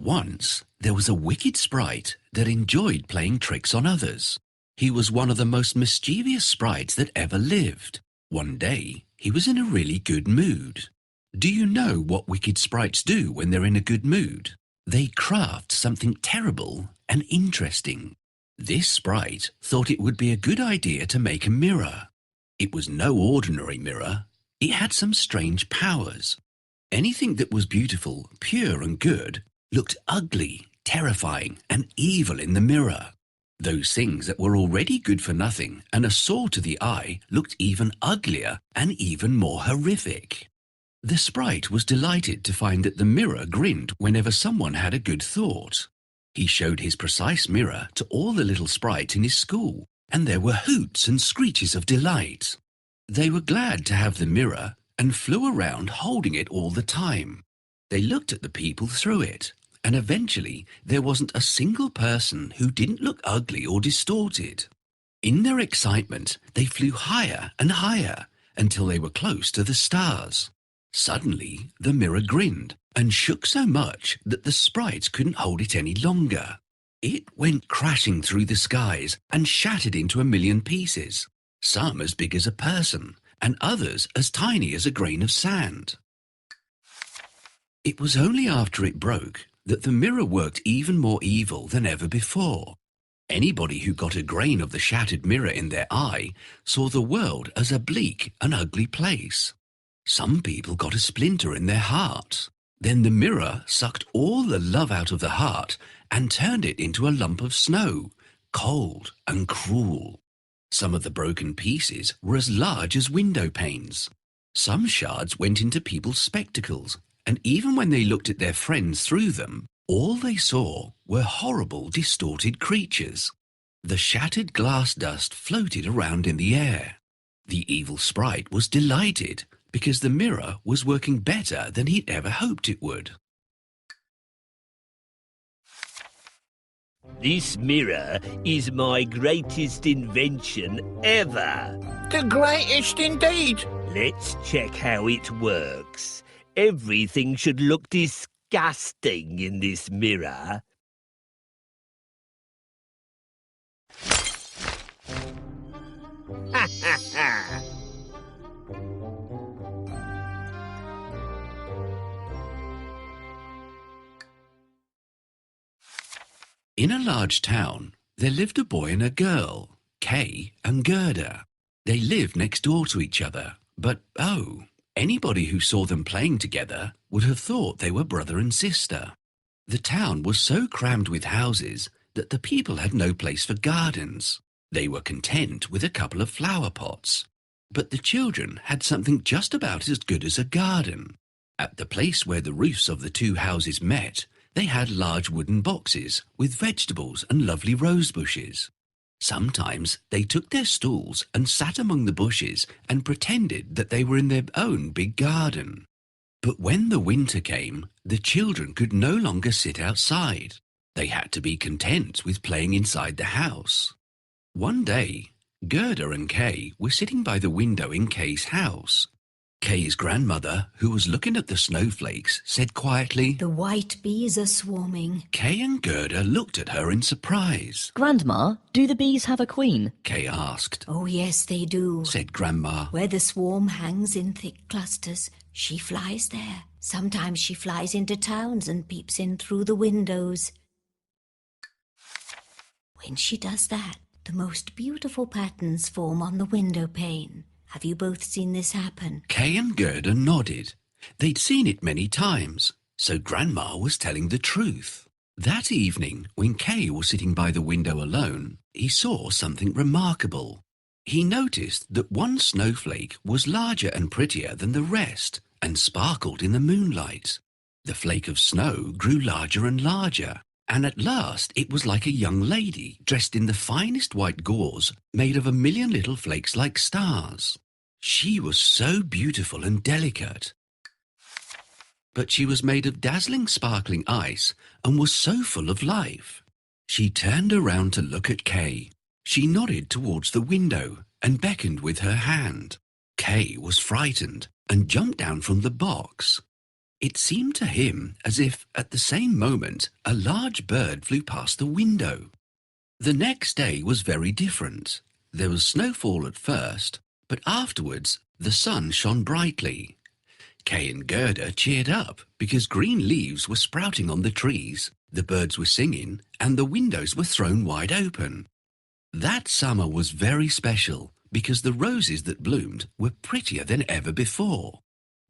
Once there was a wicked sprite that enjoyed playing tricks on others. He was one of the most mischievous sprites that ever lived. One day he was in a really good mood. Do you know what wicked sprites do when they're in a good mood? They craft something terrible and interesting. This sprite thought it would be a good idea to make a mirror. It was no ordinary mirror. It had some strange powers. Anything that was beautiful, pure and good looked ugly, terrifying and evil in the mirror. Those things that were already good for nothing and a sore to the eye looked even uglier and even more horrific. The sprite was delighted to find that the mirror grinned whenever someone had a good thought. He showed his precise mirror to all the little sprites in his school, and there were hoots and screeches of delight. They were glad to have the mirror and flew around holding it all the time. They looked at the people through it, and eventually there wasn't a single person who didn't look ugly or distorted. In their excitement, they flew higher and higher until they were close to the stars. Suddenly, the mirror grinned and shook so much that the sprites couldn't hold it any longer. It went crashing through the skies and shattered into a million pieces, some as big as a person and others as tiny as a grain of sand. It was only after it broke that the mirror worked even more evil than ever before. Anybody who got a grain of the shattered mirror in their eye saw the world as a bleak and ugly place. Some people got a splinter in their heart. Then the mirror sucked all the love out of the heart and turned it into a lump of snow, cold and cruel. Some of the broken pieces were as large as window panes. Some shards went into people's spectacles, and even when they looked at their friends through them, all they saw were horrible, distorted creatures. The shattered glass dust floated around in the air. The evil sprite was delighted because the mirror was working better than he'd ever hoped it would. This mirror is my greatest invention ever. The greatest indeed. Let's check how it works. Everything should look disgusting in this mirror. Ha ha ha! In a large town, there lived a boy and a girl, Kay and Gerda. They lived next door to each other, but anybody who saw them playing together would have thought they were brother and sister. The town was so crammed with houses that the people had no place for gardens. They were content with a couple of flower pots. But the children had something just about as good as a garden. At the place where the roofs of the two houses met, they had large wooden boxes with vegetables and lovely rose bushes. Sometimes they took their stools and sat among the bushes and pretended that they were in their own big garden. But when the winter came, the children could no longer sit outside. They had to be content with playing inside the house. One day, Gerda and Kay were sitting by the window in Kay's house. Kay's grandmother, who was looking at the snowflakes, said quietly, "The white bees are swarming." Kay and Gerda looked at her in surprise. Grandma, do the bees have a queen? Kay asked. "Oh, yes, they do," said Grandma. "Where the swarm hangs in thick clusters, she flies there. Sometimes she flies into towns and peeps in through the windows. When she does that, the most beautiful patterns form on the window pane. Have you both seen this happen?" Kay and Gerda nodded. They'd seen it many times, so Grandma was telling the truth. That evening, when Kay was sitting by the window alone, he saw something remarkable. He noticed that one snowflake was larger and prettier than the rest and sparkled in the moonlight. The flake of snow grew larger and larger, and at last it was like a young lady dressed in the finest white gauze made of a million little flakes like stars. She was so beautiful and delicate. But she was made of dazzling sparkling ice and was so full of life. She turned around to look at Kay. She nodded towards the window and beckoned with her hand. Kay was frightened and jumped down from the box. It seemed to him as if, at the same moment, a large bird flew past the window. The next day was very different. There was snowfall at first, but afterwards the sun shone brightly. Kay and Gerda cheered up because green leaves were sprouting on the trees, the birds were singing, and the windows were thrown wide open. That summer was very special because the roses that bloomed were prettier than ever before.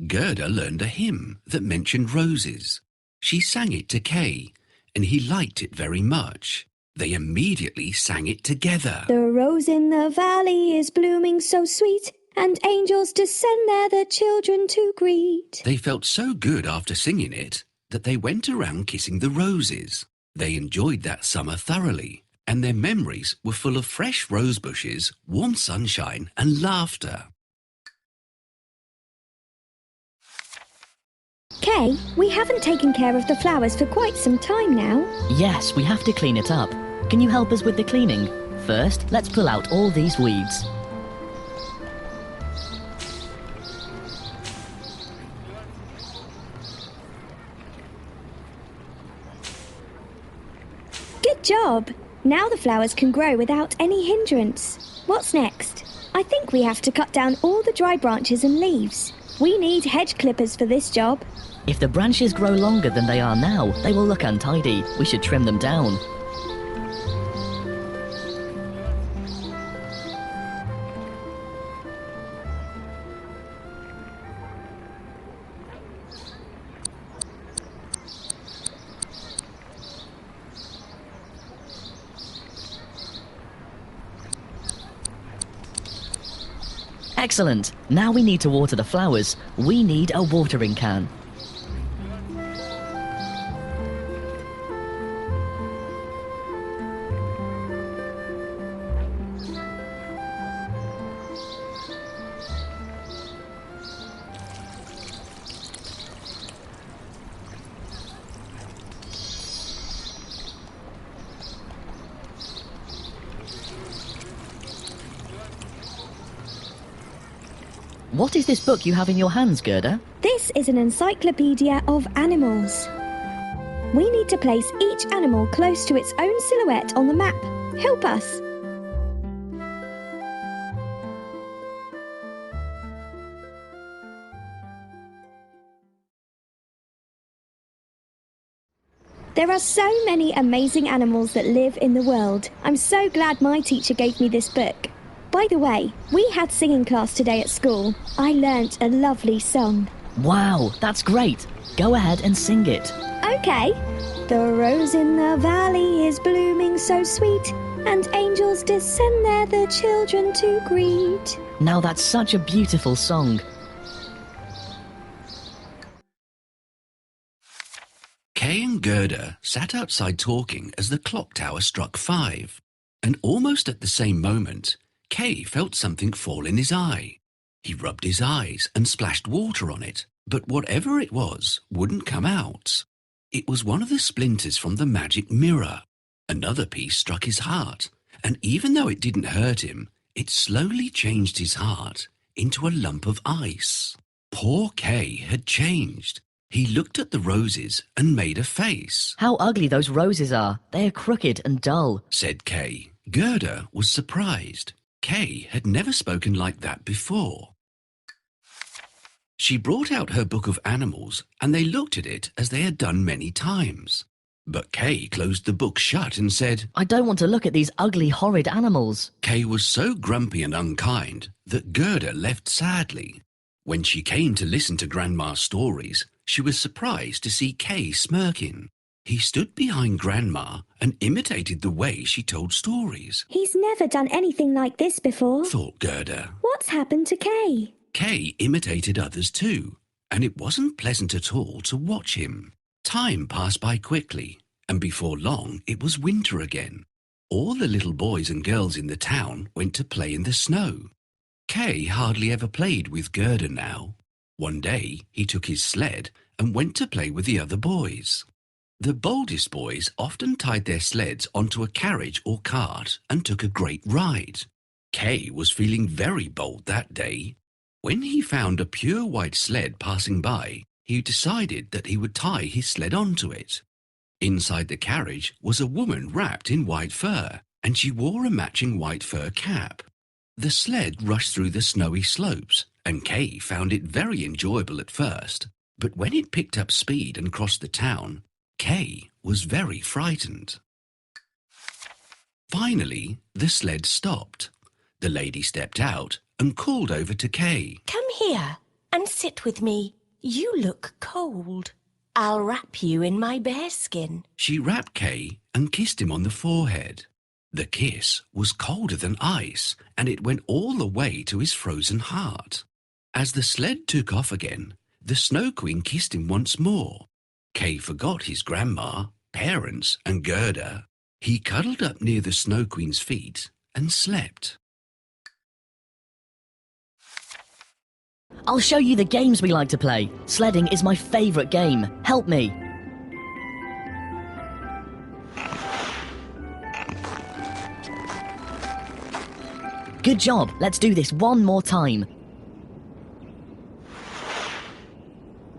Gerda learned a hymn that mentioned roses. She sang it to Kay, and he liked it very much. They immediately sang it together. The rose in the valley is blooming so sweet, and angels descend there the children to greet. They felt so good after singing it that they went around kissing the roses. They enjoyed that summer thoroughly, and their memories were full of fresh rose bushes, warm sunshine, and laughter. Kay, we haven't taken care of the flowers for quite some time now. Yes, we have to clean it up. Can you help us with the cleaning? First, let's pull out all these weeds. Good job! Now the flowers can grow without any hindrance. What's next? I think we have to cut down all the dry branches and leaves. We need hedge clippers for this job. If the branches grow longer than they are now, they will look untidy. We should trim them down. Excellent! Now we need to water the flowers. We need a watering can. What is this book you have in your hands, Gerda? This is an encyclopedia of animals. We need to place each animal close to its own silhouette on the map. Help us. There are so many amazing animals that live in the world. I'm so glad my teacher gave me this book. By the way, we had singing class today at school. I learnt a lovely song. Wow, that's great. Go ahead and sing it. Okay. The rose in the valley is blooming so sweet, and angels descend there the children to greet. Now that's such a beautiful song. Kay and Gerda sat outside talking as the clock tower struck 5, and almost at the same moment, Kay felt something fall in his eye. He rubbed his eyes and splashed water on it, but whatever it was wouldn't come out. It was one of the splinters from the magic mirror. Another piece struck his heart, and even though it didn't hurt him, it slowly changed his heart into a lump of ice. Poor Kay had changed. He looked at the roses and made a face. How ugly those roses are. They are crooked and dull, said Kay. Gerda was surprised. Kay had never spoken like that before. She brought out her book of animals, and they looked at it as they had done many times. But Kay closed the book shut and said, I don't want to look at these ugly, horrid animals. Kay was so grumpy and unkind that Gerda left sadly. When she came to listen to Grandma's stories, she was surprised to see Kay smirking. He stood behind Grandma and imitated the way she told stories. He's never done anything like this before, thought Gerda. What's happened to Kay? Kay imitated others too, and it wasn't pleasant at all to watch him. Time passed by quickly, and before long it was winter again. All the little boys and girls in the town went to play in the snow. Kay hardly ever played with Gerda now. One day he took his sled and went to play with the other boys. The boldest boys often tied their sleds onto a carriage or cart and took a great ride. Kay was feeling very bold that day. When he found a pure white sled passing by, he decided that he would tie his sled onto it. Inside the carriage was a woman wrapped in white fur, and she wore a matching white fur cap. The sled rushed through the snowy slopes, and Kay found it very enjoyable at first. But when it picked up speed and crossed the town, Kay was very frightened. Finally, the sled stopped. The lady stepped out and called over to Kay. Come here and sit with me. You look cold. I'll wrap you in my bearskin. She wrapped Kay and kissed him on the forehead. The kiss was colder than ice, and it went all the way to his frozen heart. As the sled took off again, the Snow Queen kissed him once more. Kay forgot his grandma, parents, and Gerda. He cuddled up near the Snow Queen's feet and slept. I'll show you the games we like to play. Sledding is my favourite game. Help me. Good job. Let's do this one more time.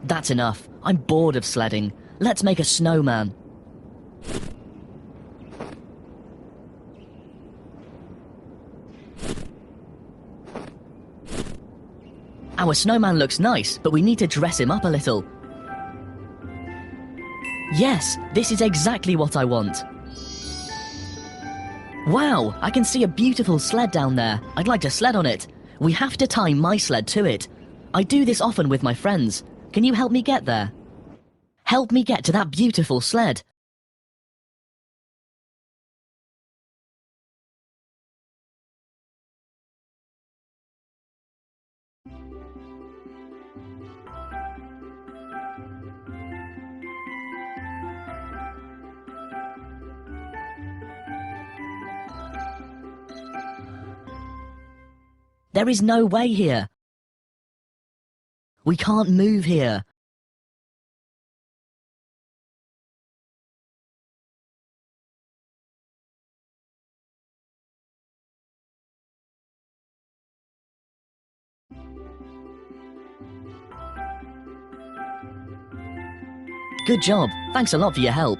That's enough. I'm bored of sledding. Let's make a snowman. Our snowman looks nice, but we need to dress him up a little. Yes, this is exactly what I want. Wow, I can see a beautiful sled down there. I'd like to sled on it. We have to tie my sled to it. I do this often with my friends. Can you help me get there? Help me get to that beautiful sled. There is no way here. We can't move here. Good job. Thanks a lot for your help.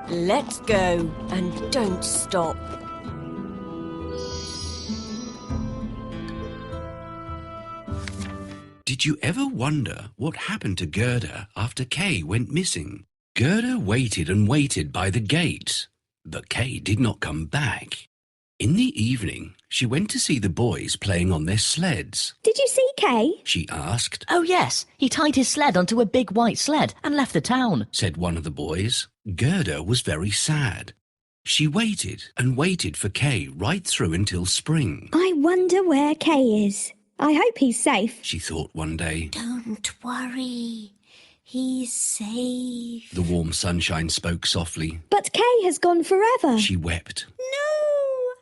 Let's go and don't stop. Did you ever wonder what happened to Gerda after Kay went missing? Gerda waited and waited by the gate, but Kay did not come back. In the evening, she went to see the boys playing on their sleds. Did you see Kay? She asked. Oh yes, he tied his sled onto a big white sled and left the town, Said one of the boys. Gerda was very sad. She waited and waited for Kay right through until spring. I wonder where Kay is. I hope he's safe. She thought one day. Don't worry. He's safe. The warm sunshine spoke softly. But Kay has gone forever. She wept. No,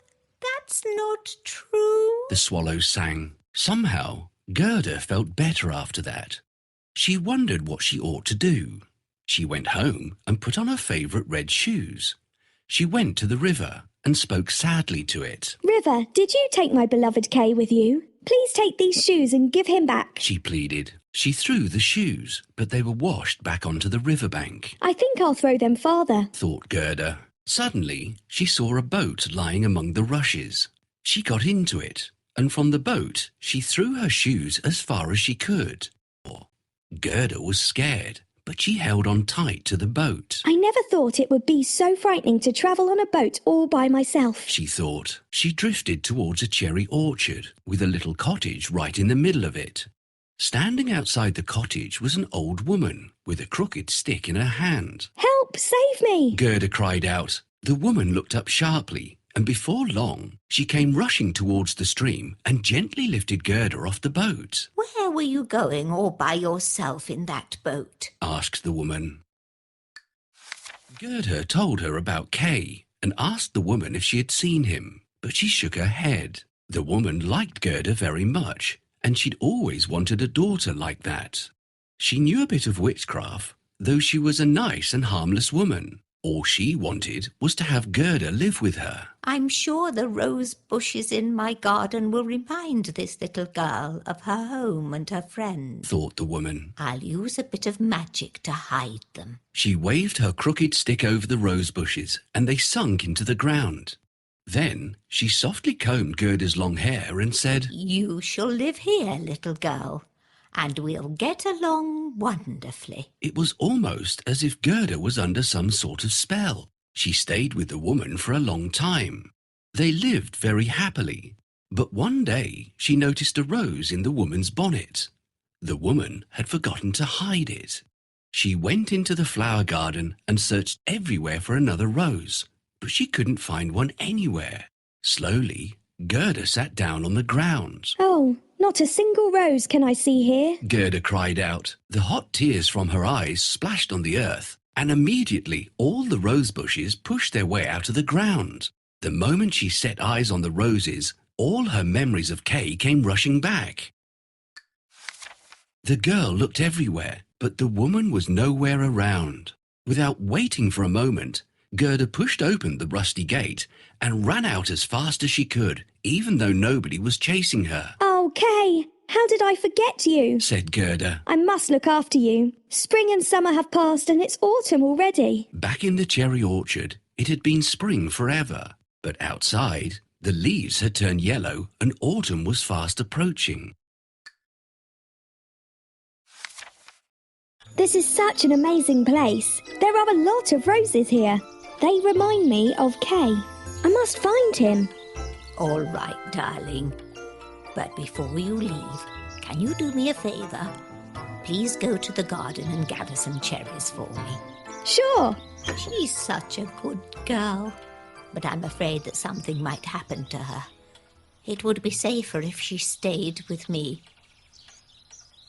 that's not true. The swallows sang. Somehow, Gerda felt better after that. She wondered what she ought to do. She went home and put on her favourite red shoes. She went to the river and spoke sadly to it. River, did you take my beloved Kay with you? Please take these shoes and give him back. She pleaded. She threw the shoes, but they were washed back onto the riverbank. I think I'll throw them farther. Thought Gerda. Suddenly, she saw a boat lying among the rushes. She got into it, and from the boat, she threw her shoes as far as she could. Gerda was scared, but she held on tight to the boat. I never thought it would be so frightening to travel on a boat all by myself. She thought. She drifted towards a cherry orchard with a little cottage right in the middle of it. Standing outside the cottage was an old woman with a crooked stick in her hand. Help, save me! Gerda cried out. The woman looked up sharply, and before long, she came rushing towards the stream and gently lifted Gerda off the boat. Where were you going all by yourself in that boat? Asked the woman. Gerda told her about Kay and asked the woman if she had seen him, but she shook her head. The woman liked Gerda very much, and she'd always wanted a daughter like that. She knew a bit of witchcraft, though she was a nice and harmless woman. All she wanted was to have Gerda live with her. I'm sure the rose bushes in my garden will remind this little girl of her home and her friends, Thought the woman. I'll use a bit of magic to hide them. She waved her crooked stick over the rose bushes and they sunk into the ground. Then she softly combed Gerda's long hair and said, You shall live here, little girl, and we'll get along wonderfully. It was almost as if Gerda was under some sort of spell. She stayed with the woman for a long time. They lived very happily. But one day she noticed a rose in the woman's bonnet. The woman had forgotten to hide it. She went into the flower garden and searched everywhere for another rose, but she couldn't find one anywhere. Slowly, Gerda sat down on the ground. Oh, not a single rose can I see here. Gerda cried out. The hot tears from her eyes splashed on the earth, and immediately all the rose bushes pushed their way out of the ground. The moment she set eyes on the roses, all her memories of Kay came rushing back. The girl looked everywhere, but the woman was nowhere around. Without waiting for a moment, Gerda pushed open the rusty gate and ran out as fast as she could, even though nobody was chasing her. Oh, Kay, how did I forget you? Said Gerda. I must look after you. Spring and summer have passed and it's autumn already. Back in the cherry orchard, it had been spring forever. But outside, the leaves had turned yellow and autumn was fast approaching. This is such an amazing place. There are a lot of roses here. They remind me of Kay. I must find him. All right, darling. But before you leave, can you do me a favour? Please go to the garden and gather some cherries for me. Sure. She's such a good girl, but I'm afraid that something might happen to her. It would be safer if she stayed with me.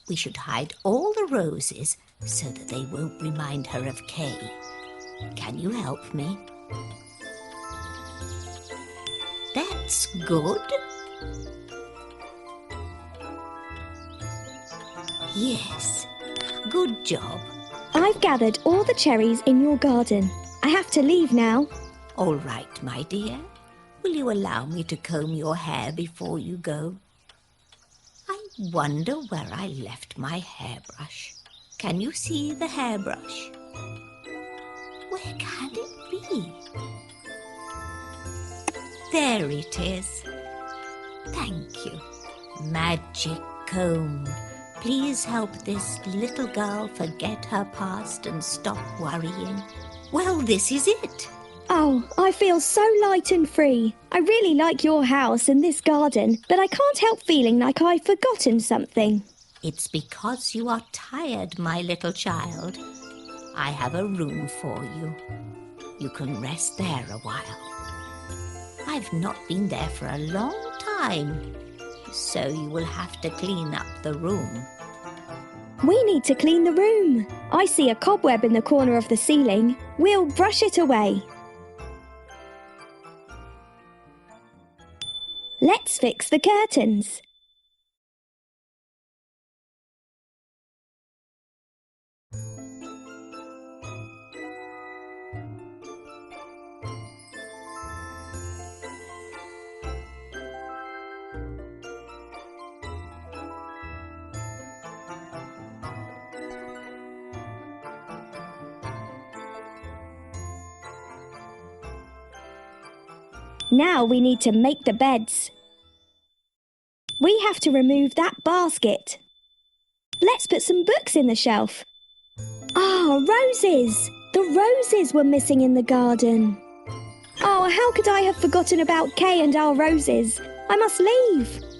We should hide all the roses so that they won't remind her of Kay. Can you help me? That's good. Yes, good job. I've gathered all the cherries in your garden. I have to leave now. All right, my dear. Will you allow me to comb your hair before you go? I wonder where I left my hairbrush. Can you see the hairbrush? Where can it be? There it is. Thank you. Magic comb. Please help this little girl forget her past and stop worrying. Well, this is it. Oh, I feel so light and free. I really like your house and this garden, but I can't help feeling like I've forgotten something. It's because you are tired, my little child. I have a room for you. You can rest there a while. I've not been there for a long time, so you will have to clean up the room. We need to clean the room. I see a cobweb in the corner of the ceiling. We'll brush it away. Let's fix the curtains. Now we need to make the beds. We have to remove that basket. Let's put some books in the shelf. Ah, roses! The roses were missing in the garden. Oh, how could I have forgotten about Kay and our roses? I must leave.